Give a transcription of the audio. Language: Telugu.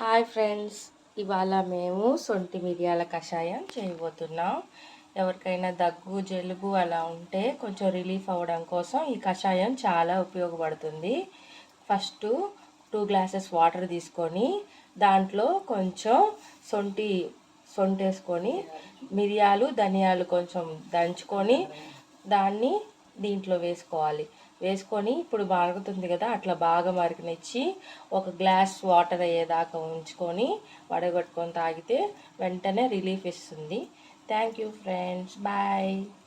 హాయ్ ఫ్రెండ్స్, ఇవాళ మేము సొంటి మిరియాల కషాయం చేయబోతున్నాం. ఎవరికైనా దగ్గు జలుబు అలా ఉంటే కొంచెం రిలీఫ్ అవ్వడం కోసం ఈ కషాయం చాలా ఉపయోగపడుతుంది. ఫస్ట్ 2 గ్లాసెస్ వాటర్ తీసుకొని దాంట్లో కొంచెం సొంటి వేసుకొని మిరియాలు ధనియాలు కొంచెం దంచుకొని దాన్ని దీంట్లో వేసుకొని ఇప్పుడు మరుగుతుంది కదా, అట్లా బాగా మరగనిచ్చి ఒక గ్లాస్ వాటర్ అయ్యేదాకా ఉంచుకొని వడగట్టుకొని తాగితే వెంటనే రిలీఫ్ ఇస్తుంది. Thank you friends, bye.